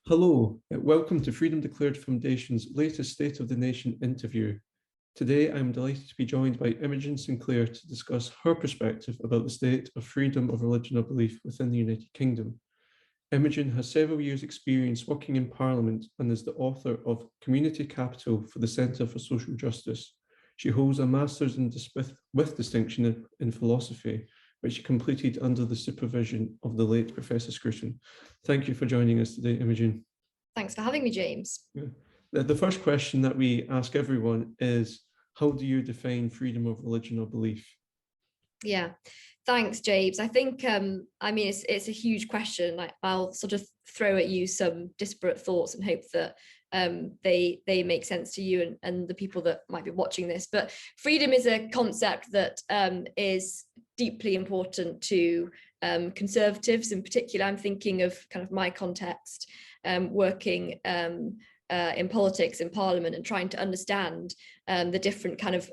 Hello, welcome to Freedom Declared Foundation's latest State of the Nation interview. Today, I'm delighted to be joined by Imogen Sinclair to discuss her perspective about the state of freedom of religion or belief within the United Kingdom. Imogen has several years' experience working in Parliament and is the author of Community Capital for the Centre for Social Justice. She holds a Master's with distinction in philosophy, which she completed under the supervision of the late Professor Scruton. Thank you for joining us today, Imogen. Thanks for having me, James. Yeah. The first question that we ask everyone is, how do you define freedom of religion or belief? Yeah, thanks, James. I think, it's a huge question. I'll sort of throw at you some disparate thoughts and hope that they make sense to you and the people that might be watching this. But freedom is a concept that is deeply important to conservatives in particular. I'm thinking of kind of my context, working in politics, in Parliament, and trying to understand the different kind of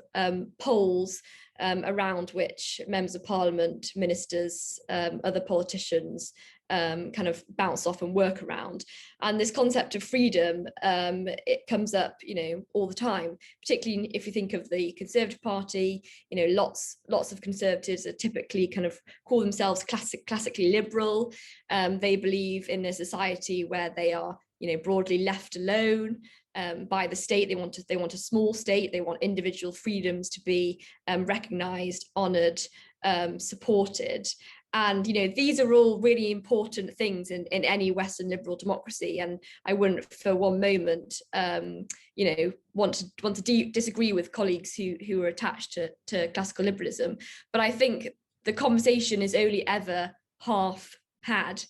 poles around which members of Parliament, ministers, other politicians kind of bounce off and work around. And this concept of freedom, it comes up, all the time, particularly if you think of the Conservative Party. Lots of Conservatives are typically kind of call themselves classically liberal. They believe in a society where they are, broadly left alone by the state. They want a small state. They want individual freedoms to be recognised, honoured, supported. And these are all really important things in any Western liberal democracy. And I wouldn't for one moment want to disagree with colleagues who are attached to classical liberalism. But I think the conversation is only ever half had.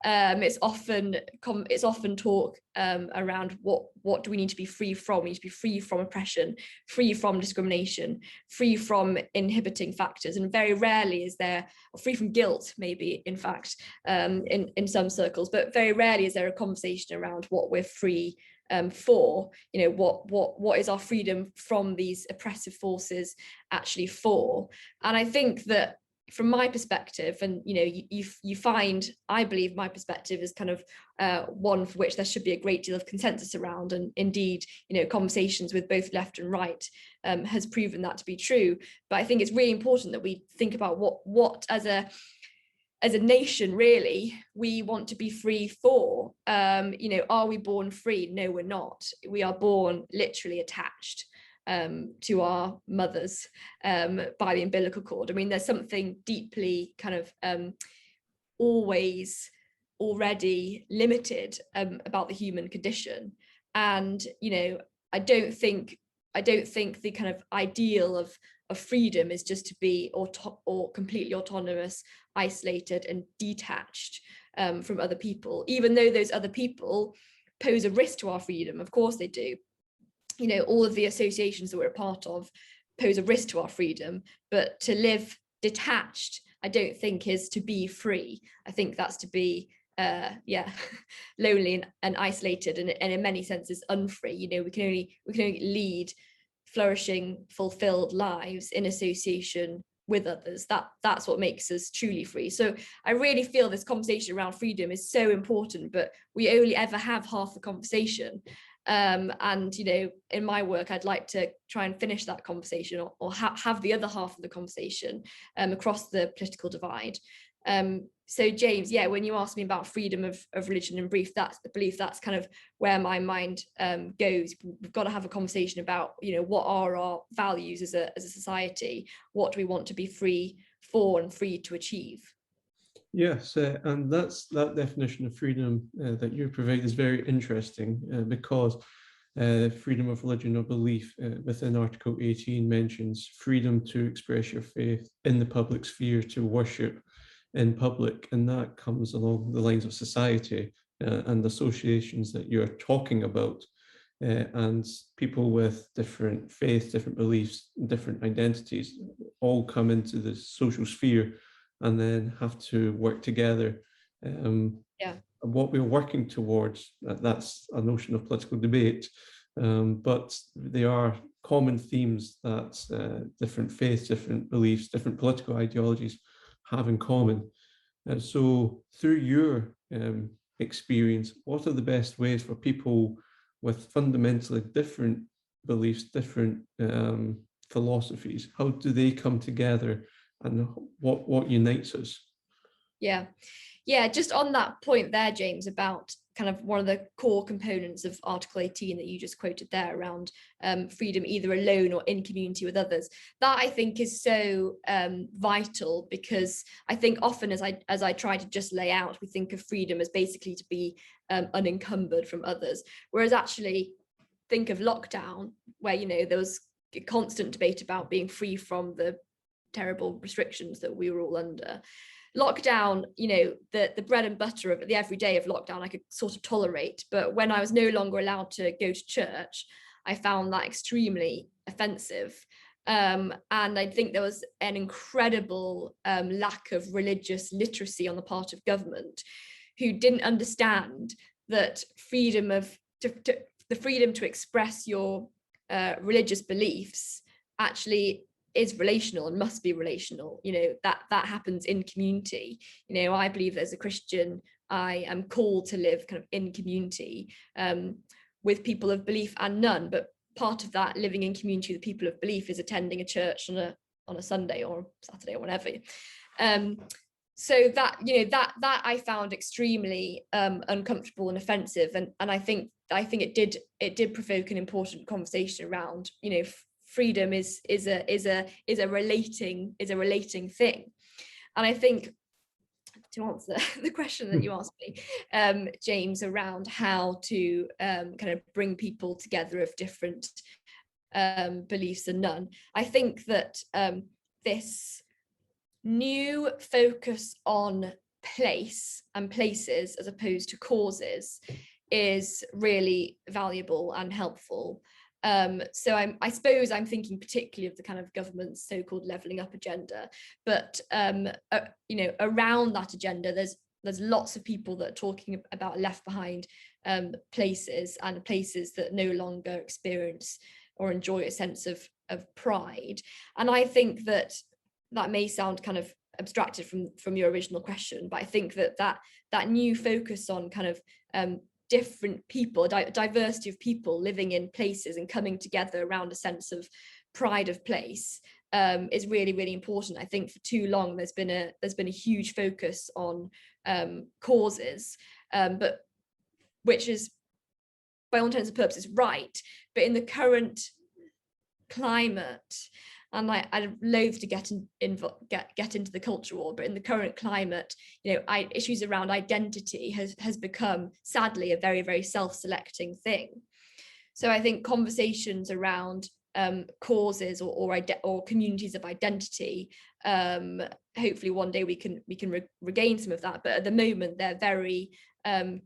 It's often talk around what do we need to be free from. We need to be free from oppression, free from discrimination, free from inhibiting factors, and very rarely is there, or free from guilt, maybe in fact, in some circles, but very rarely is there a conversation around what we're free for. What is our freedom from these oppressive forces actually for? And I think that from my perspective, and you find, I believe my perspective is kind of one for which there should be a great deal of consensus around, and indeed conversations with both left and right has proven that to be true. But I think it's really important that we think about what as a nation really we want to be free for. Are we born free? No, we're not. We are born literally attached to our mothers by the umbilical cord. I mean, there's something deeply kind of always already limited about the human condition. And I don't think the kind of ideal of freedom is just to be or completely autonomous, isolated and detached from other people, even though those other people pose a risk to our freedom. Of course they do. All of the associations that we're a part of pose a risk to our freedom, but to live detached, I don't think is to be free. I think that's to be, lonely and isolated, and in many senses unfree. We can only lead flourishing, fulfilled lives in association with others. That's what makes us truly free. So I really feel this conversation around freedom is so important, but we only ever have half the conversation. And in my work, I'd like to try and finish that conversation or have the other half of the conversation across the political divide. So James, when you asked me about freedom of religion and belief, that's kind of where my mind goes. We've got to have a conversation about what are our values as a society. What do we want to be free for and free to achieve? Yes, and that definition of freedom that you provide is very interesting because freedom of religion or belief within Article 18 mentions freedom to express your faith in the public sphere, to worship in public, and that comes along the lines of society and associations that you're talking about, and people with different faiths, different beliefs, different identities all come into the social sphere and then have to work together. What we're working towards, that's a notion of political debate, but they are common themes that different faiths, different beliefs, different political ideologies have in common. So through your experience, what are the best ways for people with fundamentally different beliefs, different philosophies? How do they come together, and what unites us? Yeah. Yeah, just on that point there, James, about kind of one of the core components of Article 18 that you just quoted there around freedom either alone or in community with others. That I think is so vital, because I think often as I try to just lay out, we think of freedom as basically to be unencumbered from others, whereas actually think of lockdown, where, you know, there was a constant debate about being free from the terrible restrictions that we were all under. Lockdown, you know, the bread and butter of it, the everyday of lockdown, I could sort of tolerate. But when I was no longer allowed to go to church, I found that extremely offensive. And I think there was an incredible lack of religious literacy on the part of government, who didn't understand that the freedom to express your religious beliefs actually is relational and must be relational. You know, that happens in community. You know, I believe as a Christian, I am called to live kind of in community with people of belief and none. But part of that living in community with people of belief is attending a church on a Sunday or Saturday or whatever. So that, you know, that I found extremely uncomfortable and offensive, and I think it did provoke an important conversation around, you know, freedom is a relating thing. And I think, to answer the question that you asked me, James, around how to kind of bring people together of different beliefs and none, I think that this new focus on place and places as opposed to causes is really valuable and helpful. So I suppose I'm thinking particularly of the kind of government's so-called levelling up agenda, but you know, around that agenda, there's lots of people that are talking about left behind places, and places that no longer experience or enjoy a sense of pride. And I think that may sound kind of abstracted from your original question, but I think that new focus on kind of different people, diversity of people living in places and coming together around a sense of pride of place is really, really important. I think for too long there's been a huge focus on causes, but which is by all intents and purposes right, but in the current climate, and I'm loath to get into the culture war, but in the current climate, you know, issues around identity has become, sadly, a very, very self-selecting thing. So I think conversations around causes or communities of identity, hopefully one day we can regain some of that. But at the moment, they're very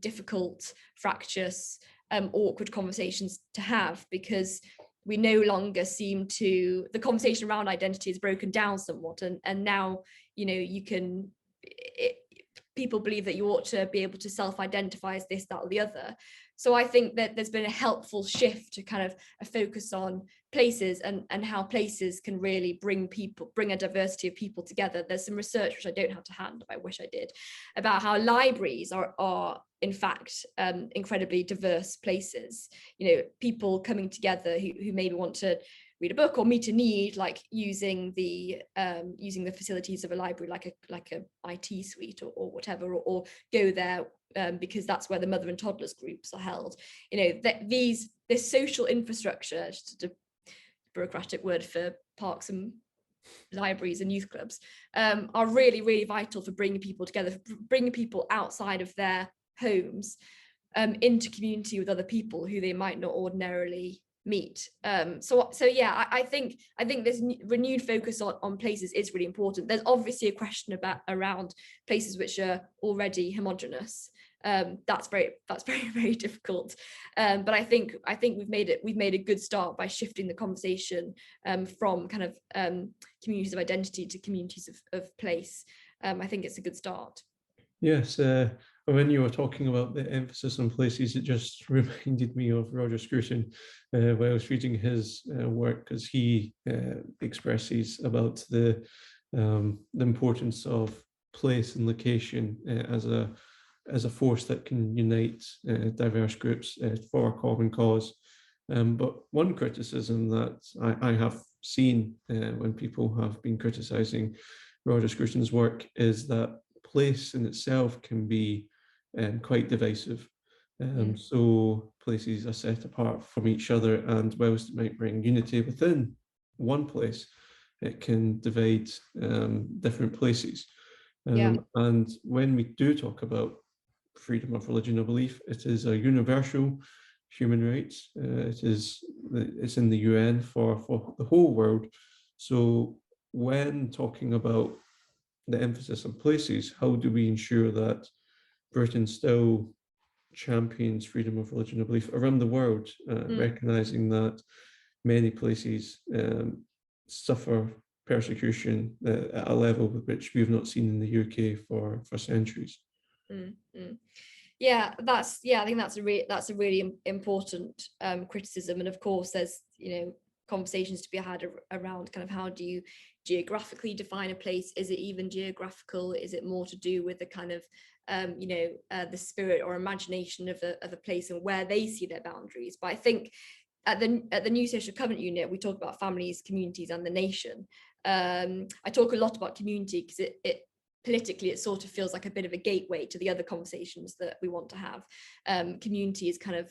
difficult, fractious, awkward conversations to have, because we no longer seem to, the conversation around identity is broken down somewhat, and now, you know, people believe that you ought to be able to self-identify as this, that, or the other. So I think that there's been a helpful shift to kind of a focus on places and how places can really bring a diversity of people together. There's some research, which I don't have to hand, but I wish I did, about how libraries are in fact incredibly diverse places. You know, people coming together who maybe want to read a book or meet a need, like using the facilities of a library, like a IT suite or whatever, or go there because that's where the mother and toddlers groups are held. You know, this social infrastructure, just a bureaucratic word for parks and libraries and youth clubs, are really, really vital for bringing people together, for bringing people outside of their homes into community with other people who they might not ordinarily meet. So yeah, I think this renewed focus on places is really important. There's obviously a question around places which are already homogenous. That's very, very difficult. But I think we've made a good start by shifting the conversation from kind of communities of identity to communities of place. I think it's a good start. Yes, when you were talking about the emphasis on places, it just reminded me of Roger Scruton when I was reading his work, as he expresses about the importance of place and location as a as a force that can unite diverse groups for a common cause. But one criticism that I have seen when people have been criticising Roger Scruton's work is that place in itself can be quite divisive. So places are set apart from each other, and whilst it might bring unity within one place, it can divide different places. And when we do talk about freedom of religion or belief, it is a universal human rights. It's in the UN for the whole world. So when talking about the emphasis on places, how do we ensure that Britain still champions freedom of religion or belief around the world, recognizing that many places suffer persecution at a level which we have not seen in the UK for centuries? Yeah, I think that's a really important criticism. And of course, there's conversations to be had around kind of how do you geographically define a place? Is it even geographical? Is it more to do with the kind of the spirit or imagination of a place and where they see their boundaries? But I think at the New Social Covenant Unit, we talk about families, communities, and the nation. I talk a lot about community because it politically it sort of feels like a bit of a gateway to the other conversations that we want to have. Community is kind of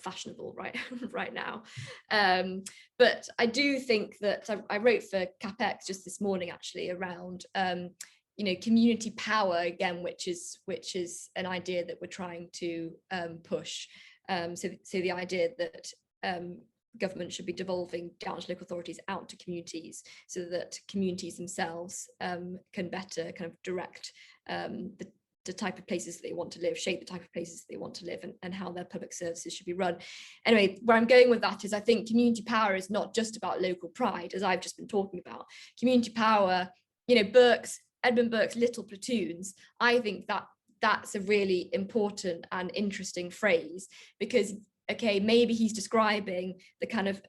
fashionable right now, but I do think that I wrote for CapX just this morning actually around community power again, which is an idea that we're trying to push. So the idea that government should be devolving down to local authorities out to communities so that communities themselves can better kind of direct the type of places that they want to live, shape the type of places they want to live, and how their public services should be run. Anyway, where I'm going with that is I think community power is not just about local pride, as I've just been talking about. Community power, Edmund Burke's little platoons, I think that's a really important and interesting phrase, because okay, maybe he's describing the kind of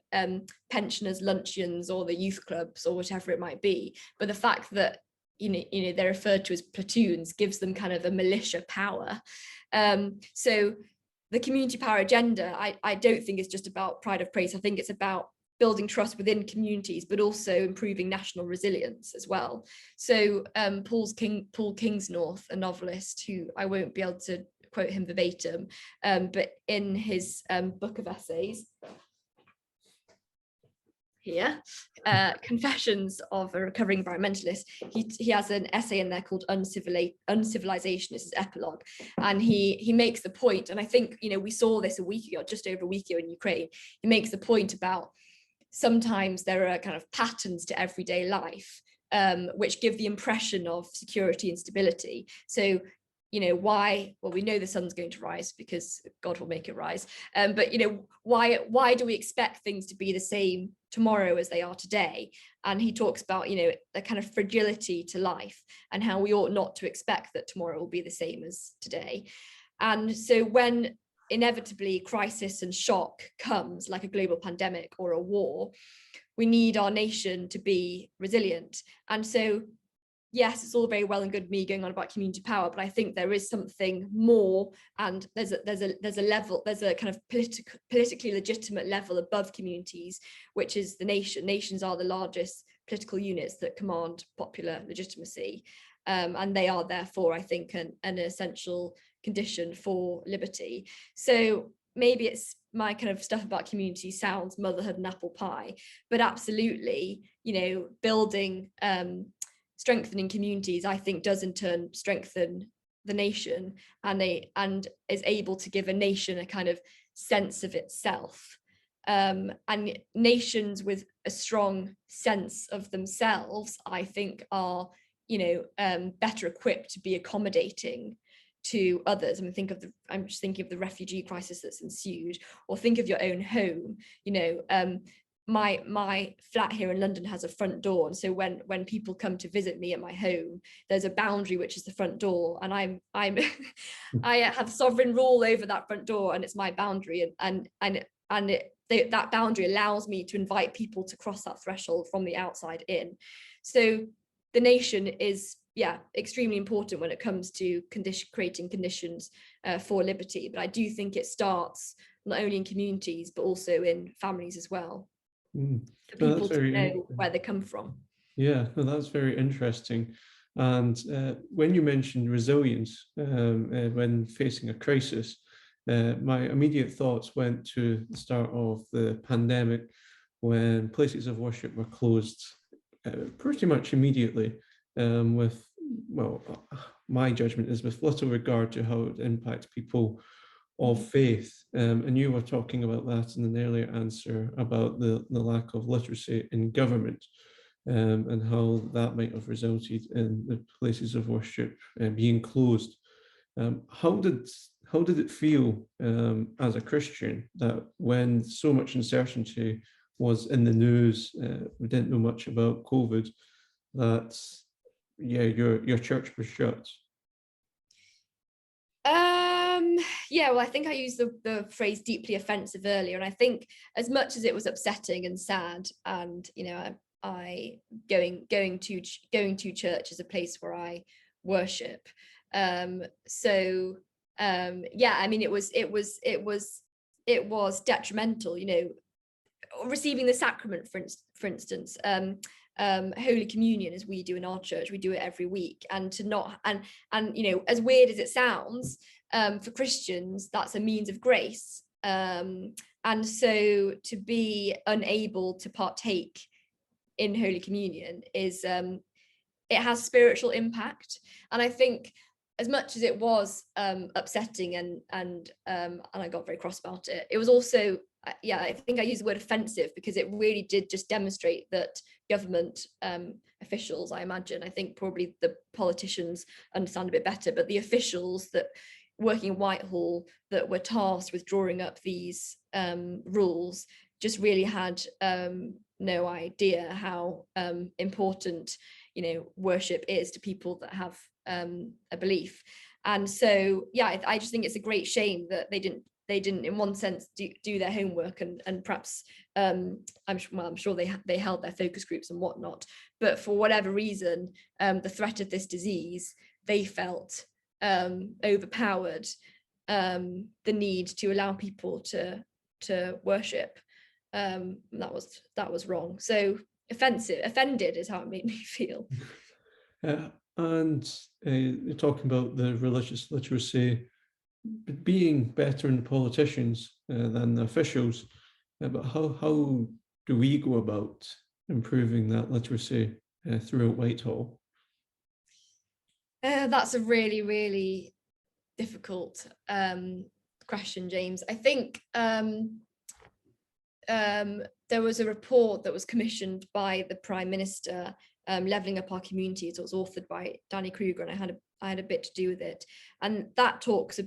pensioners' luncheons or the youth clubs or whatever it might be, but the fact that they're referred to as platoons gives them kind of a militia power. So the community power agenda, I don't think is just about pride of place. I think it's about building trust within communities, but also improving national resilience as well. So Paul Kingsnorth, a novelist who I won't be able to quote him verbatim, but in his book of essays here, Confessions of a Recovering Environmentalist, he has an essay in there called Uncivilization. This is epilogue, and he makes the point, and I think we saw this a week ago, just over a week ago in Ukraine. He makes the point about sometimes there are kind of patterns to everyday life which give the impression of security and stability. So why? Well, we know the sun's going to rise because God will make it rise. But why do we expect things to be the same tomorrow as they are today? And he talks about a kind of fragility to life and how we ought not to expect that tomorrow will be the same as today. And so when inevitably crisis and shock comes, like a global pandemic or a war, we need our nation to be resilient. And so yes, it's all very well and good me going on about community power, but I think there is something more, and there's a level, there's a kind of politically legitimate level above communities, which is the nation. Nations are the largest political units that command popular legitimacy, and they are therefore, I think, an essential condition for liberty. So maybe it's my kind of stuff about community sounds motherhood and apple pie, but absolutely, building strengthening communities, I think, does in turn strengthen the nation, and is able to give a nation a kind of sense of itself. And nations with a strong sense of themselves, I think, are better equipped to be accommodating to others. I mean, I'm just thinking of the refugee crisis that's ensued, or think of your own home. My flat here in London has a front door, and so when people come to visit me at my home, there's a boundary which is the front door, and I'm I have sovereign rule over that front door, and it's my boundary, and that boundary allows me to invite people to cross that threshold from the outside in. So the nation is extremely important when it comes to creating conditions for liberty. But I do think it starts not only in communities, but also in families as well, for No, people to know where they come from. Yeah, no, that's very interesting. And when you mentioned resilience when facing a crisis, my immediate thoughts went to the start of the pandemic, when places of worship were closed pretty much immediately, with, well, my judgment is with little regard to how it impacts people of faith. And you were talking about that in an earlier answer about the lack of literacy in government, and how that might have resulted in the places of worship being closed. How did it feel as a Christian that when so much uncertainty was in the news, we didn't know much about COVID, that your church was shut? Yeah, well, I think I used the phrase deeply offensive earlier, and I think as much as it was upsetting and sad, and I going to church is a place where I worship. So yeah, I mean, it was detrimental, receiving the sacrament, for instance, Holy Communion, as we do in our church, we do it every week, and to not, and as weird as it sounds, for Christians, that's a means of grace, and so to be unable to partake in Holy Communion is it has spiritual impact. And I think as much as it was upsetting and I got very cross about it, it was also I think I use the word offensive, because it really did just demonstrate that government officials, I imagine, I think probably the politicians understand a bit better, but the officials that working in Whitehall that were tasked with drawing up these rules just really had no idea how important worship is to people that have a belief. And so I just think it's a great shame that they didn't in one sense do their homework, and perhaps I'm sure they held their focus groups and whatnot, but for whatever reason the threat of this disease, they felt overpowered the need to allow people to worship. That was wrong. So offended is how it made me feel. And you're talking about the religious literacy being better in politicians than the officials, but how do we go about improving that literacy throughout Whitehall? That's a really, really difficult question, James. I think there was a report that was commissioned by the Prime Minister, Levelling Up Our Communities. It was authored by Danny Kruger, and I had a bit to do with it. And that talks a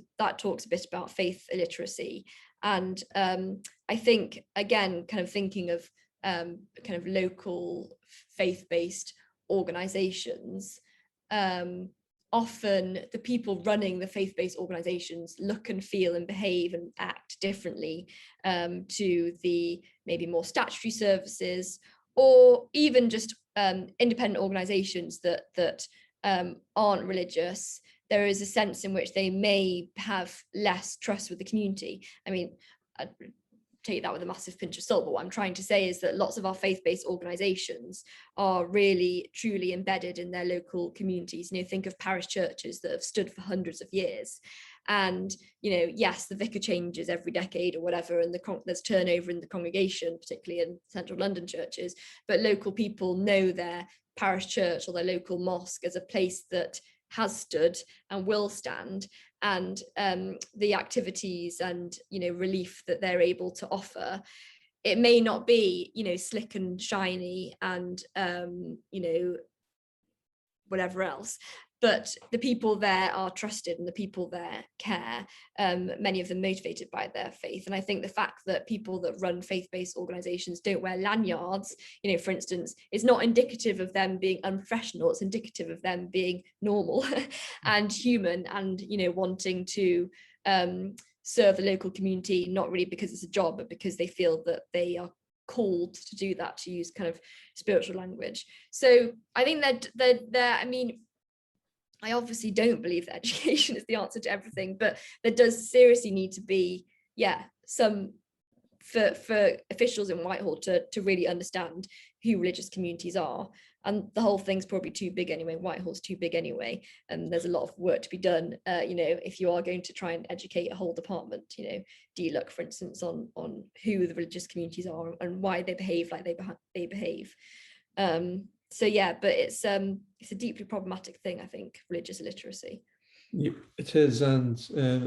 bit about faith illiteracy. And I think, again, kind of thinking of kind of local faith-based organizations, often the people running the faith-based organizations look and feel and behave and act differently to the maybe more statutory services, or even just independent organizations that aren't religious. There is a sense in which they may have less trust with the community. I mean, I'd take that with a massive pinch of salt, but what I'm trying to say is that lots of our faith-based organizations are really truly embedded in their local communities. Think of parish churches that have stood for hundreds of years, and yes, the vicar changes every decade or whatever, and there's turnover in the congregation, particularly in central London churches, but local people know their parish church or their local mosque as a place that has stood and will stand, and the activities and relief that they're able to offer, it may not be slick and shiny and whatever else, but the people there are trusted, and the people there care, many of them motivated by their faith. And I think the fact that people that run faith-based organizations don't wear lanyards, for instance, is not indicative of them being unprofessional. It's indicative of them being normal and human, and wanting to serve the local community, not really because it's a job, but because they feel that they are called to do that, to use kind of spiritual language. So I think that I mean, I obviously don't believe that education is the answer to everything, but there does seriously need to be, some for officials in Whitehall to really understand who religious communities are. And the whole thing's probably too big anyway. Whitehall's too big anyway, and there's a lot of work to be done. If you are going to try and educate a whole department, do you look, for instance, on who the religious communities are and why they behave like they behave. So yeah, but it's a deeply problematic thing, I think, religious illiteracy. Yeah, it is, and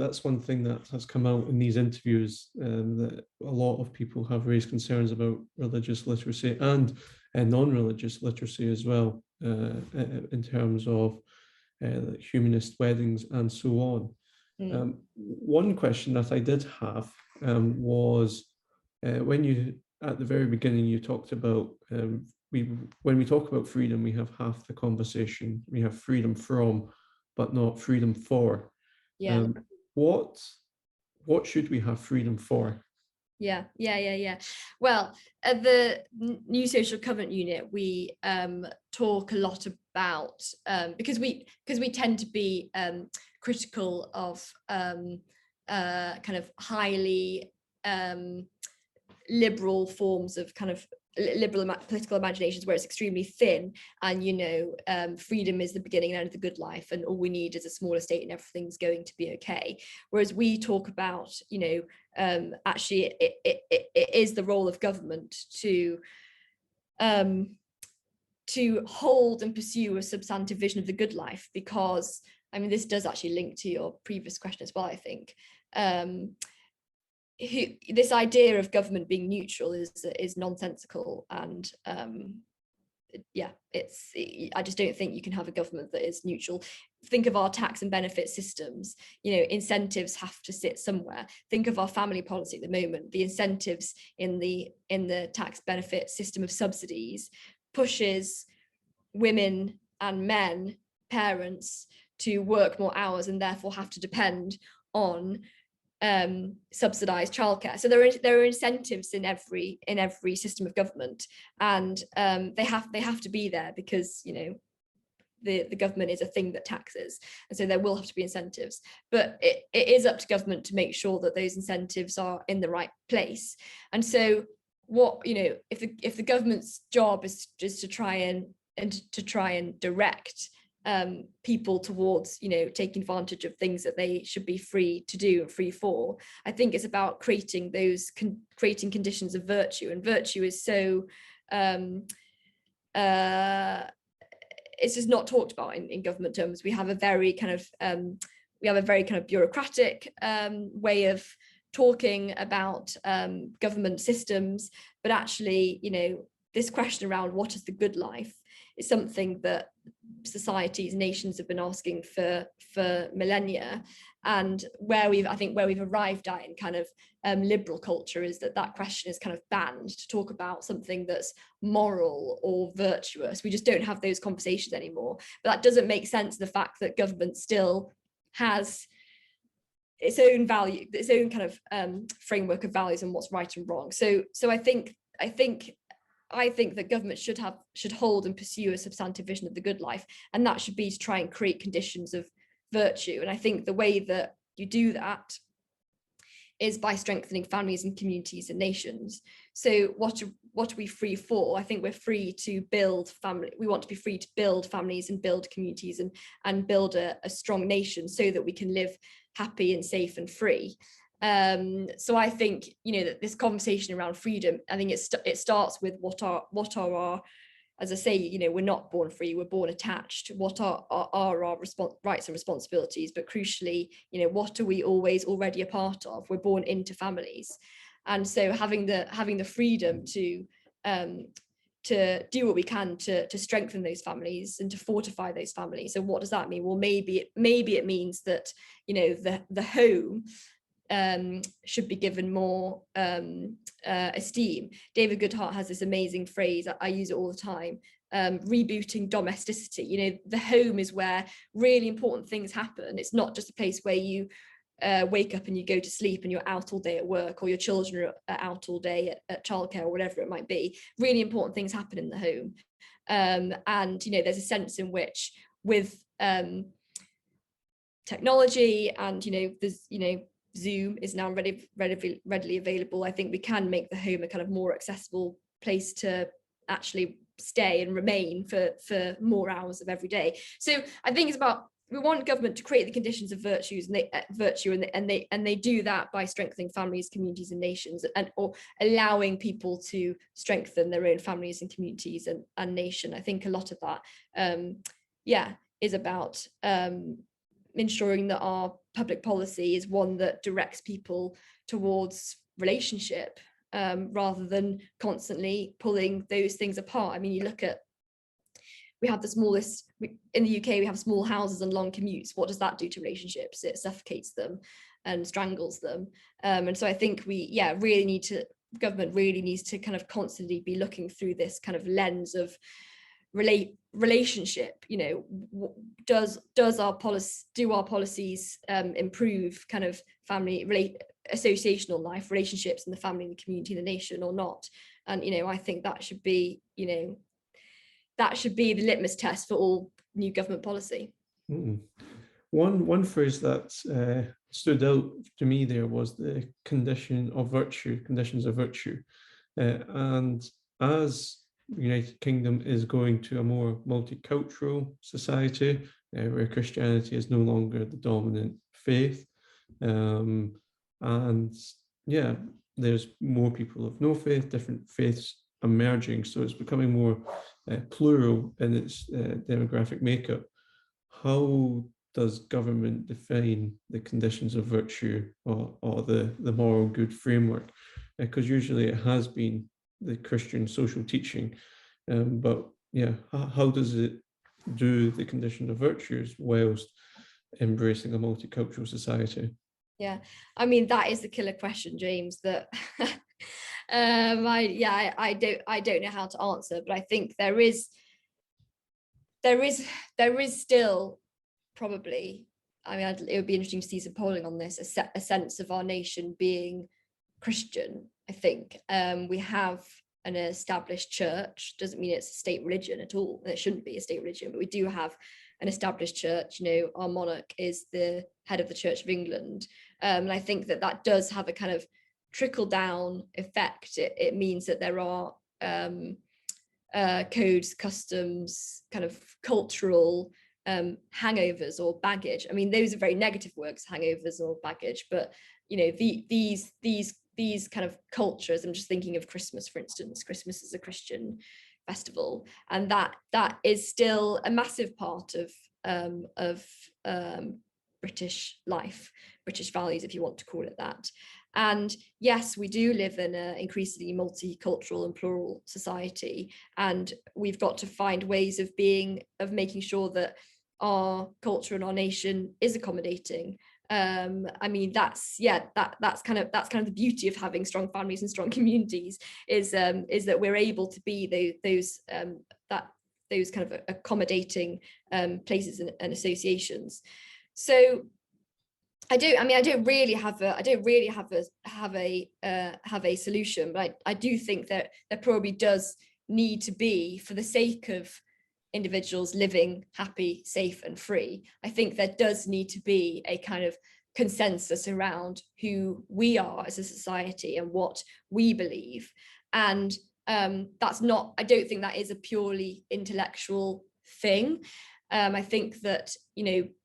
that's one thing that has come out in these interviews, that a lot of people have raised concerns about religious literacy and non-religious literacy as well, in terms of humanist weddings and so on. One question that I did have was when you, at the very beginning, you talked about when we talk about freedom, we have half the conversation. We have freedom from, but not freedom for. Yeah. What should we have freedom for? Yeah. Well, at the New Social Covenant Unit, we talk a lot about because we tend to be critical of kind of highly liberal forms of kind of liberal political imaginations where it's extremely thin, and freedom is the beginning and end of the good life, and all we need is a smaller state and everything's going to be okay. Whereas we talk about actually it is the role of government to hold and pursue a substantive vision of the good life, because this does actually link to your previous question as well, I think. This idea of government being neutral is nonsensical, and I just don't think you can have a government that is neutral. Think of our tax and benefit systems. Incentives have to sit somewhere. Think of our family policy at the moment. The incentives in the tax benefit system of subsidies pushes women and men, parents, to work more hours and therefore have to depend on subsidized childcare. So there are incentives in every system of government, and they have to be there because the government is a thing that taxes, and so there will have to be incentives. But it is up to government to make sure that those incentives are in the right place. And so if the government's job is just to try and direct people towards taking advantage of things that they should be free to do and free for, I think it's about creating conditions of virtue. And virtue is so it's just not talked about in government terms. We have a very kind of bureaucratic way of talking about government systems, but actually this question around what is the good life is something that societies, nations have been asking for millennia, and where we've arrived at in kind of liberal culture is that question is kind of banned to talk about something that's moral or virtuous. We just don't have those conversations anymore. But that doesn't make sense of the fact that government still has its own value, its own kind of framework of values and what's right and wrong. So I think that government should hold and pursue a substantive vision of the good life, and that should be to try and create conditions of virtue. And I think the way that you do that is by strengthening families and communities and nations. So what are we free for? I think we're free to build family. We want to be free to build families and build communities and build a strong nation so that we can live happy and safe and free. So I think that this conversation around freedom, I think it starts with what are our, as I say, we're not born free, we're born attached. What are our rights and responsibilities? But crucially, what are we always already a part of? We're born into families, and so having the freedom to do what we can to strengthen those families and to fortify those families. So what does that mean? Well, maybe it means that the home should be given more esteem. David Goodhart has this amazing phrase, I use it all the time, rebooting domesticity. The home is where really important things happen. It's not just a place where you wake up and you go to sleep and you're out all day at work, or your children are out all day at childcare or whatever it might be. Really important things happen in the home. And there's a sense in which with technology, and there's Zoom is now readily available. I think we can make the home a kind of more accessible place to actually stay and remain for more hours of every day. So I think it's about, we want government to create the conditions of virtue, and they do that by strengthening families, communities, and nations, or allowing people to strengthen their own families and communities and nation. I think a lot of that, is about ensuring that our public policy is one that directs people towards relationship, rather than constantly pulling those things apart. I mean, you look at, we have the smallest, in the UK, we have small houses and long commutes. What does that do to relationships? It suffocates them and strangles them. And so I think government really needs to kind of constantly be looking through this kind of lens of relationship. Do our policies improve kind of family associational life, relationships in the family, the community, the nation, or not? And I think that should be the litmus test for all new government policy. One phrase that stood out to me there was the conditions of virtue, and as the United Kingdom is going to a more multicultural society, where Christianity is no longer the dominant faith, and there's more people of no faith, different faiths emerging, so it's becoming more plural in its demographic makeup. How does government define the conditions of virtue, or the moral good framework? Because usually it has been the Christian social teaching, but how does it do the condition of virtues whilst embracing a multicultural society? Yeah, I mean, that is the killer question, James, that I don't know how to answer, but I think there is still probably, I mean, it would be interesting to see some polling on this, a sense of our nation being Christian. I think we have an established church. Doesn't mean it's a state religion at all. It shouldn't be a state religion, but we do have an established church. Our monarch is the head of the Church of England, and I think that does have a kind of trickle down effect. It means that there are codes, customs, kind of cultural hangovers or baggage. I mean, those are very negative words, hangovers or baggage, but these kind of cultures, I'm just thinking of Christmas, for instance. Christmas is a Christian festival, and that is still a massive part of British life, British values, if you want to call it that. And yes, we do live in an increasingly multicultural and plural society, and we've got to find ways of making sure that our culture and our nation is accommodating. I mean, that's kind of the beauty of having strong families and strong communities, is that we're able to be those kind of accommodating places and associations. So I don't really have a solution, but I do think that there probably does need to be, for the sake of individuals living happy, safe, and free, I think there does need to be a kind of consensus around who we are as a society and what we believe. And I don't think that is a purely intellectual thing. I think that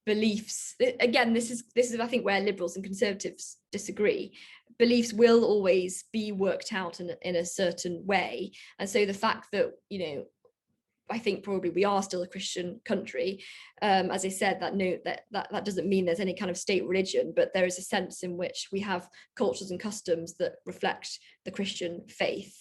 beliefs, again, this is I think where liberals and conservatives disagree. Beliefs will always be worked out in a certain way, and so the fact that I think probably we are still a Christian country, as I said, that doesn't mean there's any kind of state religion, but there is a sense in which we have cultures and customs that reflect the Christian faith,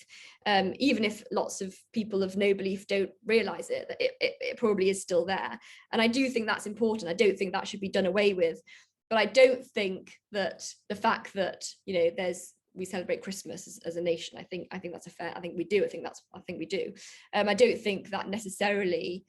even if lots of people of no belief don't realize it, it probably is still there. And I do think that's important. I don't think that should be done away with, but I don't think that the fact that we celebrate Christmas as a nation, I think that's I think we do. I don't think that necessarily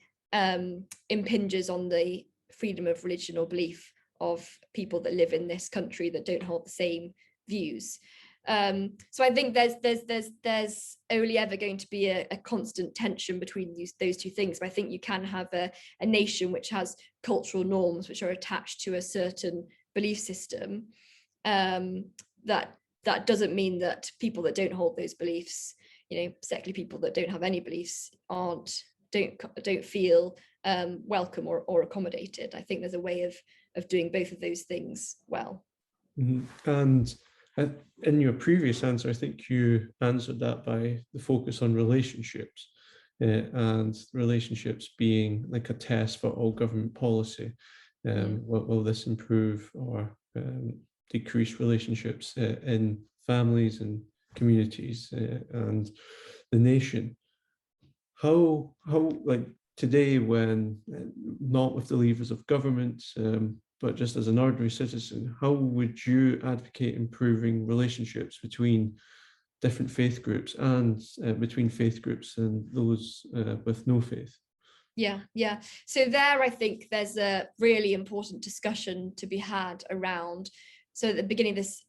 impinges on the freedom of religion or belief of people that live in this country that don't hold the same views. So I think there's only ever going to be a constant tension between those two things. But I think you can have a nation which has cultural norms which are attached to a certain belief system. That doesn't mean that people that don't hold those beliefs, particularly people that don't have any beliefs, don't feel welcome or accommodated. I think there's a way of doing both of those things well. Mm-hmm. And in your previous answer, I think you answered that by the focus on relationships, and relationships being like a test for all government policy. Will this improve or decrease relationships in families and communities and the nation? How like today, when not with the levers of government, but just as an ordinary citizen, how would you advocate improving relationships between different faith groups and between faith groups and those with no faith? Yeah. So there, I think there's a really important discussion to be had around. So at the beginning of this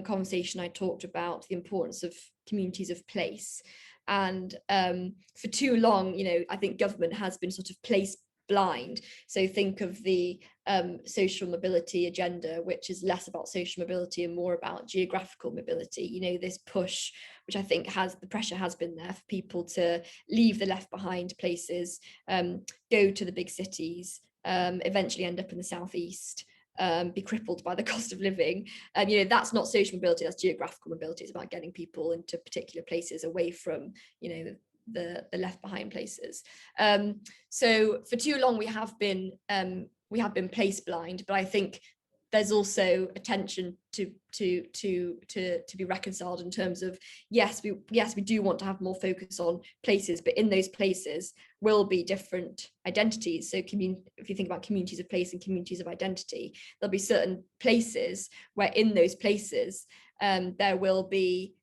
conversation, I talked about the importance of communities of place. And for too long, I think government has been sort of place blind. So think of the social mobility agenda, which is less about social mobility and more about geographical mobility. This push, which I think the pressure has been there for people to leave the left behind places, go to the big cities, eventually end up in the southeast, be crippled by the cost of living. That's not social mobility, that's geographical mobility. It's about getting people into particular places away from, the left behind places. So for too long we have been place blind, but I think there's also a tension to be reconciled in terms of yes we do want to have more focus on places, but in those places will be different identities. So if you think about communities of place and communities of identity, there'll be certain places where in those places there will be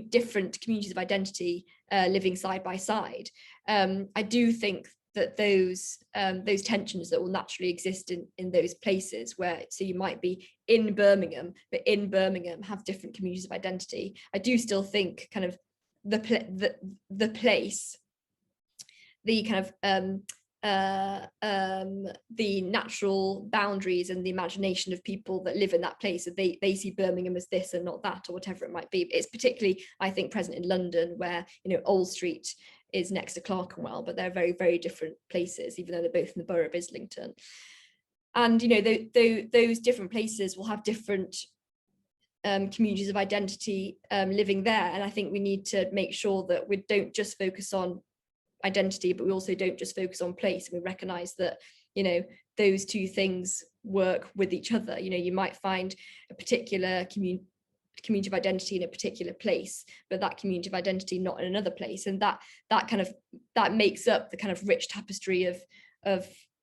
different communities of identity living side by side. I do think that those tensions that will naturally exist in those places where, so you might be in Birmingham, but in Birmingham have different communities of identity. I do still think kind of the place, the kind of the natural boundaries and the imagination of people that live in that place, that they see Birmingham as this and not that, or whatever it might be. It's particularly, I think, present in London, where Old Street is next to Clerkenwell, but they're very, very different places, even though they're both in the borough of Islington. And those different places will have different communities of identity living there. And I think we need to make sure that we don't just focus on identity, but we also don't just focus on place. And we recognize that those two things work with each other. You might find a particular community of identity in a particular place, but that community of identity not in another place, and that makes up the kind of rich tapestry of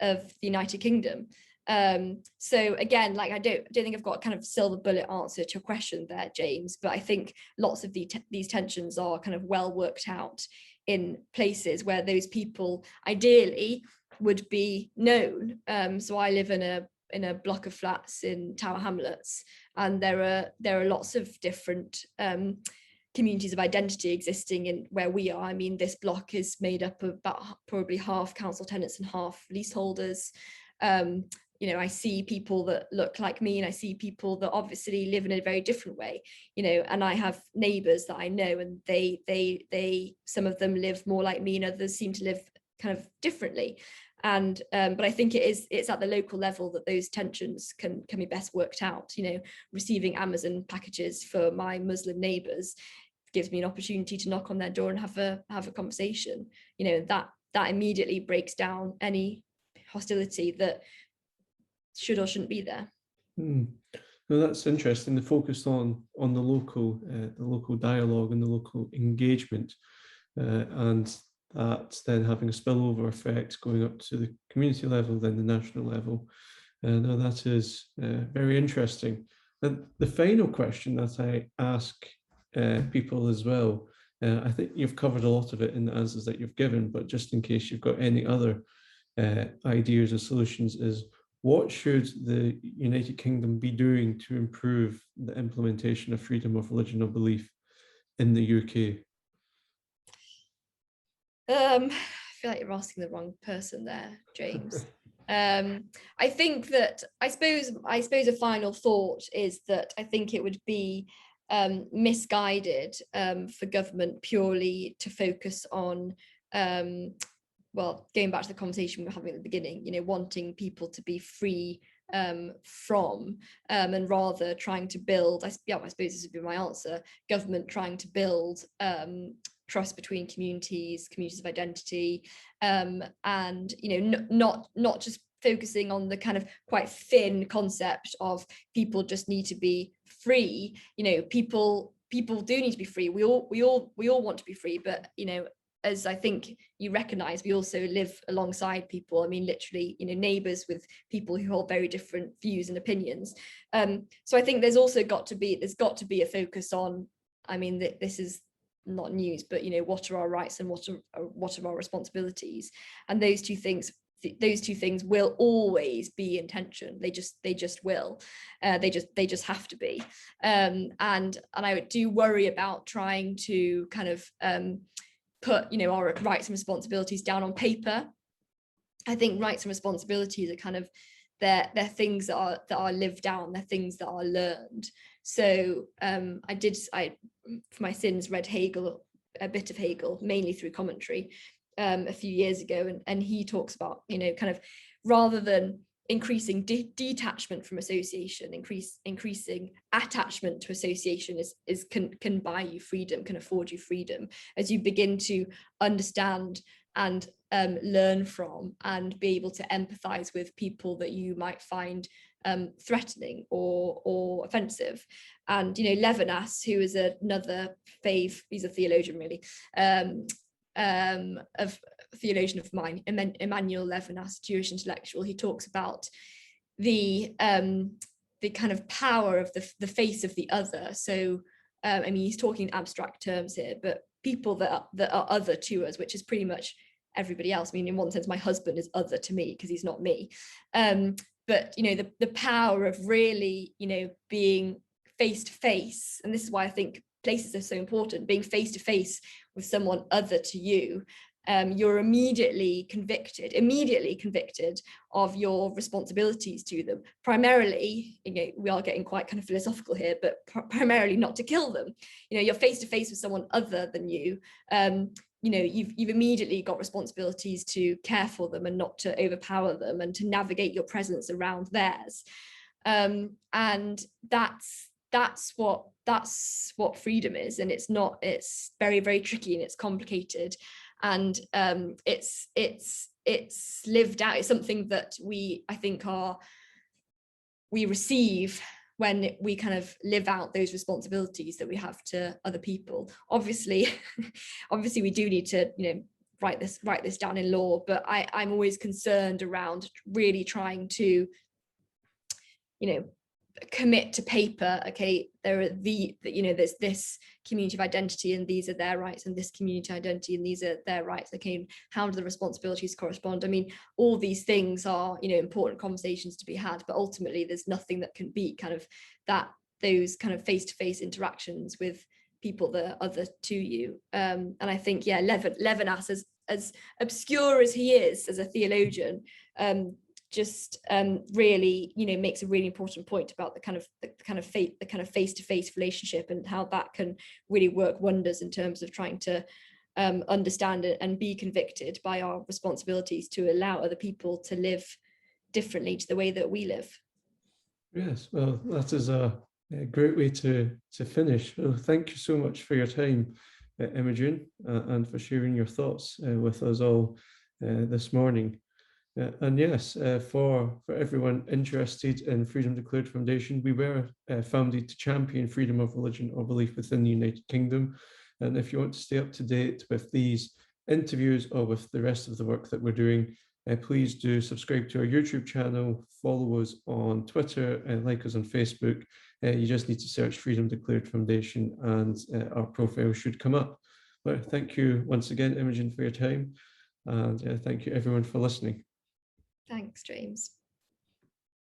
the United Kingdom. So again, like I don't think I've got a kind of silver bullet answer to your question there, James, but I think lots of these tensions are kind of well worked out in places where those people ideally would be known. So I live in a block of flats in Tower Hamlets, and there are lots of different communities of identity existing in where we are. I mean, this block is made up of about probably half council tenants and half leaseholders. I see people that look like me, and I see people that obviously live in a very different way, and I have neighbours that I know, and they some of them live more like me and others seem to live kind of differently. And but I think it's at the local level that those tensions can be best worked out. Receiving Amazon packages for my Muslim neighbours gives me an opportunity to knock on their door and have a conversation. That immediately breaks down any hostility that should or shouldn't be there. No, that's interesting. The focus on the local dialogue and the local engagement, and that then having a spillover effect going up to the community level, then the national level. Now that is very interesting. And the final question that I ask people as well, I think you've covered a lot of it in the answers that you've given, but just in case you've got any other ideas or solutions, is what should the United Kingdom be doing to improve the implementation of freedom of religion or belief in the UK? I feel like you're asking the wrong person there, James. I think that I suppose a final thought is that I think it would be misguided for government purely to focus on well, going back to the conversation we were having at the beginning, wanting people to be free from and rather trying to build, I suppose this would be my answer, government trying to build trust between communities of identity, and not just focusing on the kind of quite thin concept of people just need to be free. People do need to be free. We all want to be free, but as I think you recognize, we also live alongside people. I mean, literally, neighbors with people who hold very different views and opinions. So I think there's got to be a focus on, I mean, this is not news, but what are our rights and what are our responsibilities? And those two things will always be in tension. They just will. They just have to be. And I do worry about trying to kind of put our rights and responsibilities down on paper. I think rights and responsibilities are kind of they're things that are lived down, they're things that are learned. So I for my sins read Hegel, a bit of Hegel, mainly through commentary, a few years ago, and he talks about kind of rather than increasing detachment from association, increasing attachment to association can buy you freedom, can afford you freedom, as you begin to understand and learn from and be able to empathize with people that you might find threatening or offensive. And Levinas, who is another he's a theologian really, of theologian of mine, Emmanuel Levinas, Jewish intellectual, he talks about the kind of power of the face of the other. So I mean, he's talking in abstract terms here, but people that are other to us, which is pretty much everybody else. I mean, in one sense, my husband is other to me because he's not me. But the power of really being face to face, and this is why I think places are so important. Being face to face with someone other to you, you're immediately convicted of your responsibilities to them. Primarily, we are getting quite kind of philosophical here, but primarily not to kill them. You're face to face with someone other than you. You've immediately got responsibilities to care for them and not to overpower them and to navigate your presence around theirs. And that's what freedom is. And it's very, very tricky and it's complicated. And it's lived out. It's something that I think we receive when we kind of live out those responsibilities that we have to other people. Obviously we do need to write this down in law, but I'm always concerned around really trying to commit to paper, okay, there are there's this community of identity and these are their rights, and this community identity and these are their rights, okay, how do the responsibilities correspond? I mean, all these things are important conversations to be had, but ultimately there's nothing that can beat kind of those kind of face-to-face interactions with people that are other to you. And I think Levinas, as obscure as he is as a theologian, just really makes a really important point about the kind of face-to-face relationship and how that can really work wonders in terms of trying to understand it and be convicted by our responsibilities to allow other people to live differently to the way that we live. Yes, well, that is a great way to finish. Well, thank you so much for your time, Imogen, and for sharing your thoughts with us all this morning. And yes, for everyone interested in Freedom Declared Foundation, we were founded to champion freedom of religion or belief within the United Kingdom. And if you want to stay up to date with these interviews or with the rest of the work that we're doing, please do subscribe to our YouTube channel, follow us on Twitter, like us on Facebook. You just need to search Freedom Declared Foundation and our profile should come up. But thank you once again, Imogen, for your time. And thank you everyone for listening. Thanks, James.